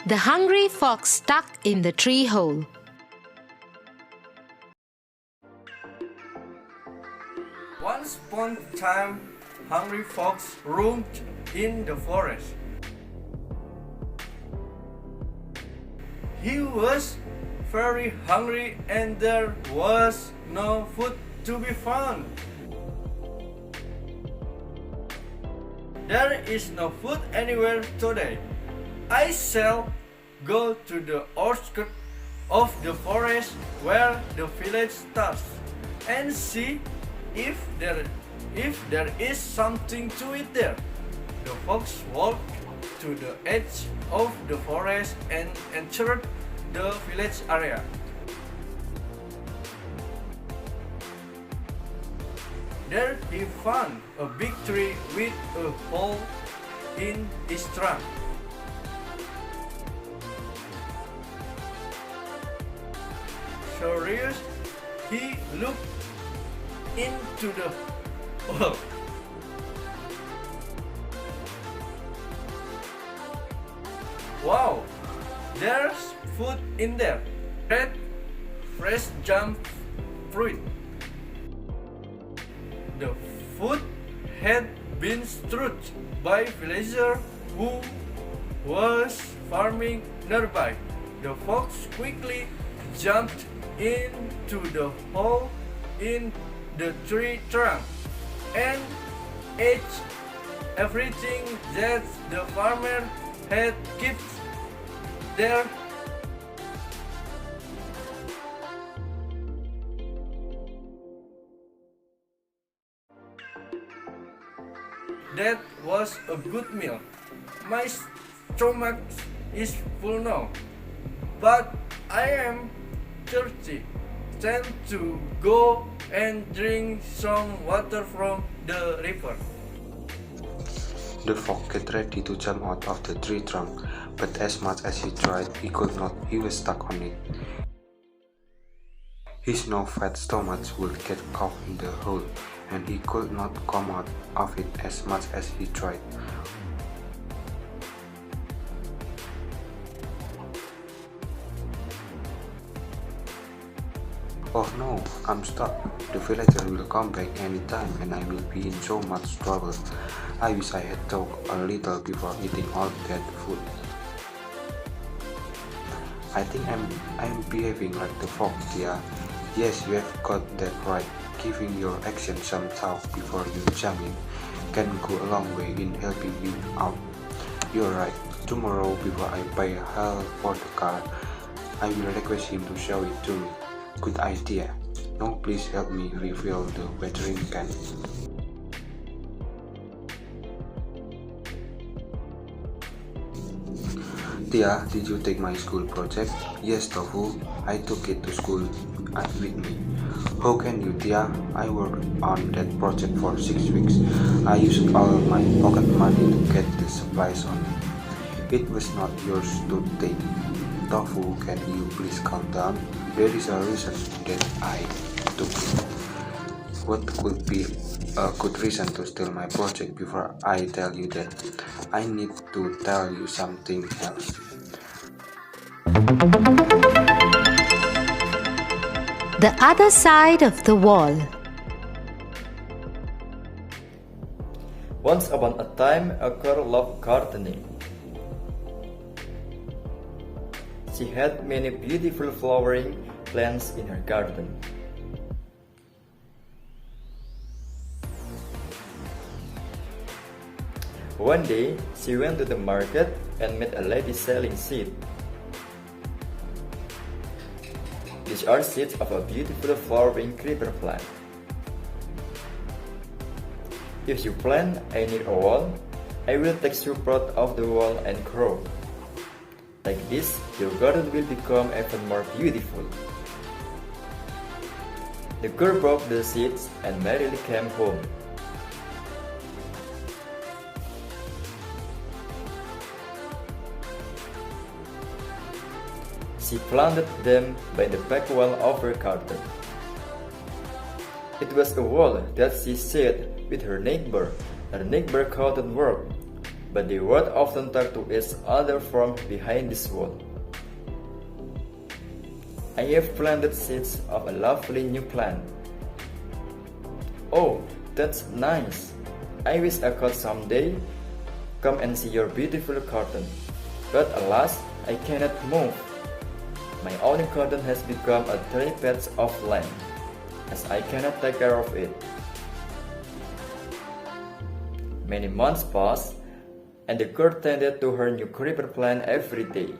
The hungry fox stuck in the tree hole. Once upon a time, hungry fox roamed in the forest. He was very hungry and there was no food to be found. There is no food anywhere today. I shall go to the outskirts of the forest where the village starts and see if there is something to eat there. The fox walked to the edge of the forest and entered the village area. There he found a big tree with a hole in its trunk. Curious, he looked into the hole. Wow, there's food in there. Red, fresh jam fruit. The food had been strewed by villagers who was farming nearby. The fox quickly jumped into the hole in the tree trunk and ate everything that the farmer had kept there. That was a good meal. My stomach is full now, but I am thirsty. Time to go and drink some water from the river. The fox got ready to jump out of the tree trunk, but as much as he tried, he could not. He was stuck on it. His now fat stomach would get caught in the hole, and he could not come out of it as much as he tried. Oh no, I'm stuck. The villager will come back anytime and I will be in so much trouble. I wish I had thought a little before eating all that food. I think I'm behaving like the fox, yeah. Yes, you have got that right. Giving your action some thought before you jump in can go a long way in helping you out. You're right. Tomorrow, before I pay hell for the car, I will request him to show it to me. Good idea. Now please help me refill the watering can. Tia, did you take my school project? Yes, Tofu. I took it to school with me. How can you, Tia? I worked on that project for 6 weeks. I used all my pocket money to get the supplies on it. It was not yours to take. Tofu, can you please calm down? There is a reason that I took it. What could be a good reason to steal my project? Before I tell you that, I need to tell you something else. The other side of the wall. Once upon a time, a girl loved gardening. She had many beautiful flowering plants in her garden. One day, she went to the market and met a lady selling seeds. These are seeds of a beautiful flowering creeper plant. If you plant near a wall, I will take you out of the wall and grow. Like this, your garden will become even more beautiful. The girl broke the seeds and merrily came home. She planted them by the back wall of her garden. It was a wall that she shared with her neighbor. Her neighbor couldn't work, but they would often talk to each other from behind this wall. I have planted seeds of a lovely new plant. Oh, that's nice. I wish I could someday come and see your beautiful garden. But alas, I cannot move. My own garden has become a dry patch of land, as I cannot take care of it. Many months passed, and the girl tended to her new creeper plant every day.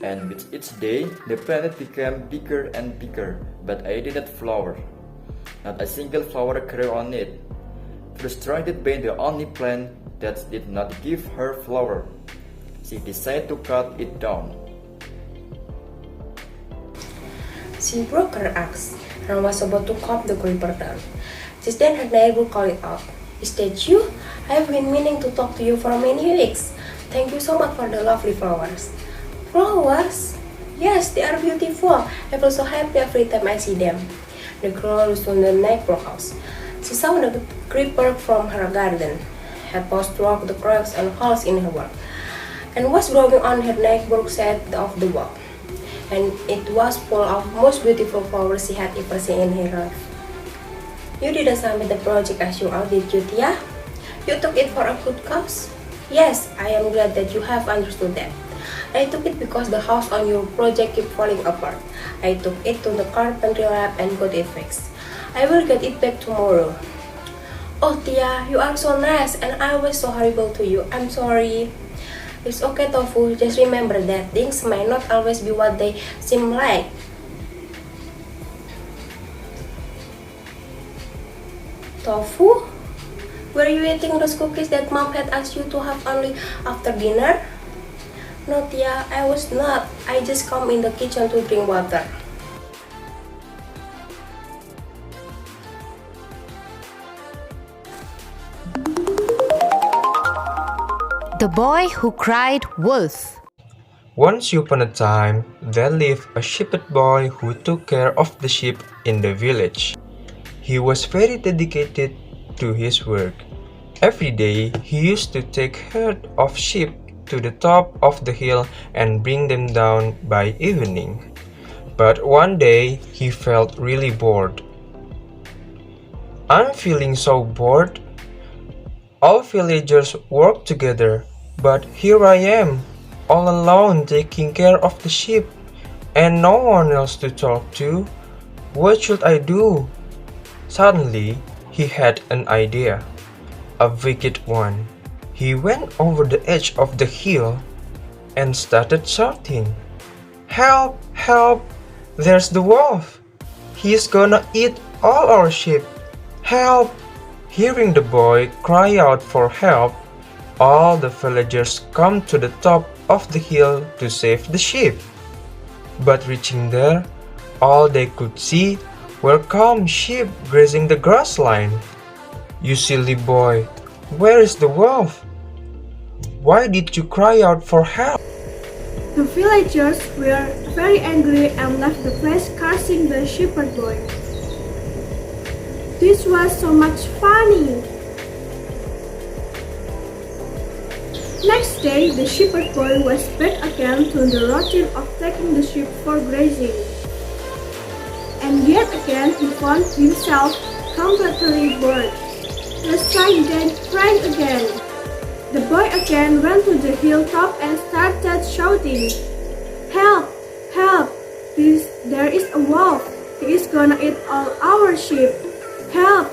And with each day, the plant became bigger and bigger, but I did not flower. Not a single flower grew on it. Frustrated by the only plant that did not give her flower, she decided to cut it down. She broke her axe and was about to cut the creeper down. Just then her neighbor called it out. "Is that you? I have been meaning to talk to you for many weeks. Thank you so much for the lovely flowers." "Flowers? Yes, they are beautiful. I feel so happy every time I see them." The girl returned to the neighbor's house. She saw the creeper from her garden, had paused through the cracks and holes in her work, and was growing on her neighbor's side of the wall. And it was full of most beautiful flowers she had ever seen in her life. "You didn't submit the project as you all, did you, Tia? You took it for a good cause?" "Yes, I am glad that you have understood that. I took it because the house on your project kept falling apart. I took it to the carpentry lab and got it fixed. I will get it back tomorrow." "Oh, Tia, you are so nice and I was so horrible to you. I'm sorry." "It's okay, Tofu. Just remember that things might not always be what they seem like." "Tofu? Were you eating those cookies that Mom had asked you to have only after dinner?" "No, Tia, I was not. I just come in the kitchen to drink water." The Boy Who Cried Wolf. Once upon a time, there lived a shepherd boy who took care of the sheep in the village. He was very dedicated to his work. Every day, he used to take herd of sheep to the top of the hill and bring them down by evening. But one day, he felt really bored. "I'm feeling so bored. All villagers work together, but here I am, all alone taking care of the sheep, and no one else to talk to. What should I do?" Suddenly, he had an idea, a wicked one. He went over the edge of the hill and started shouting, "Help! Help! There's the wolf! He's gonna eat all our sheep! Help!" Hearing the boy cry out for help, all the villagers come to the top of the hill to save the sheep. But reaching there, all they could see were calm sheep grazing the grassland. "You silly boy, where is the wolf? Why did you cry out for help?" The villagers were very angry and left the place cursing the shepherd boy. This was so much funny. Next day, the shepherd boy was back again to the routine of taking the sheep for grazing. And yet again he found himself completely bored. Let's try then, trying again. The boy again went to the hilltop and started shouting, "Help! Help! There is a wolf. He is gonna eat all our sheep. Help!"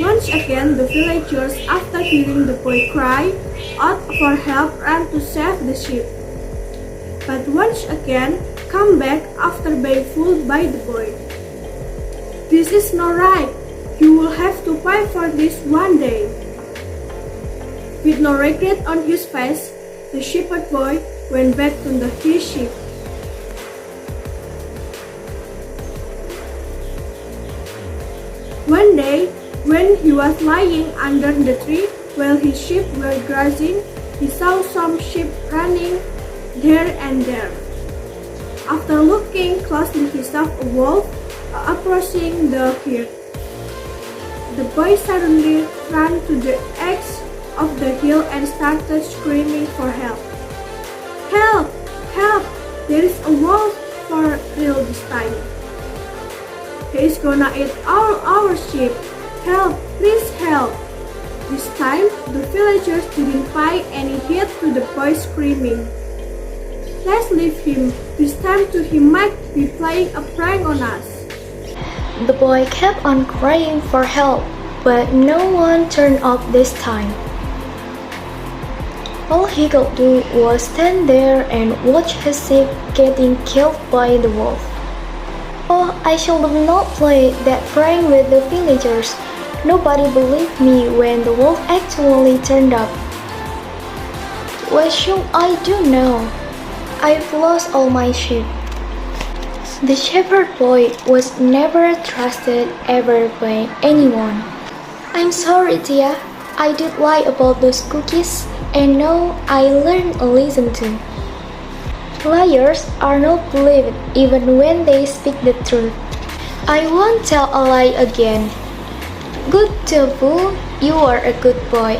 Once again, the villagers, after hearing the boy cry out for help, ran to save the sheep. But once again, come back after being fooled by the boy. "This is not right. You will have to pay for this one day." With no regret on his face, the shepherd boy went back to his sheep. One day, when he was lying under the tree while his sheep were grazing, he saw some sheep running here and there. After looking closely, he saw a wolf approaching the herd. the boy suddenly ran to the edge of the hill and started screaming for help. Help! Help! There is a wolf for real this time. He is gonna eat all our sheep. Help! Please help! This time, the villagers didn't pay any heed to the boy screaming. Let's leave him. This time too he might be playing a prank on us. The boy kept on crying for help, but no one turned up this time. All he could do was stand there and watch his sheep getting killed by the wolf. Oh, I should have not played that prank with the villagers. Nobody believed me when the wolf actually turned up. What should I do now? I've lost all my sheep. The shepherd boy was never trusted ever by anyone. I'm sorry, Tia. I did lie about those cookies, and now I learned a lesson too. Liars are not believed even when they speak the truth. I won't tell a lie again. Good Tofu, you are a good boy.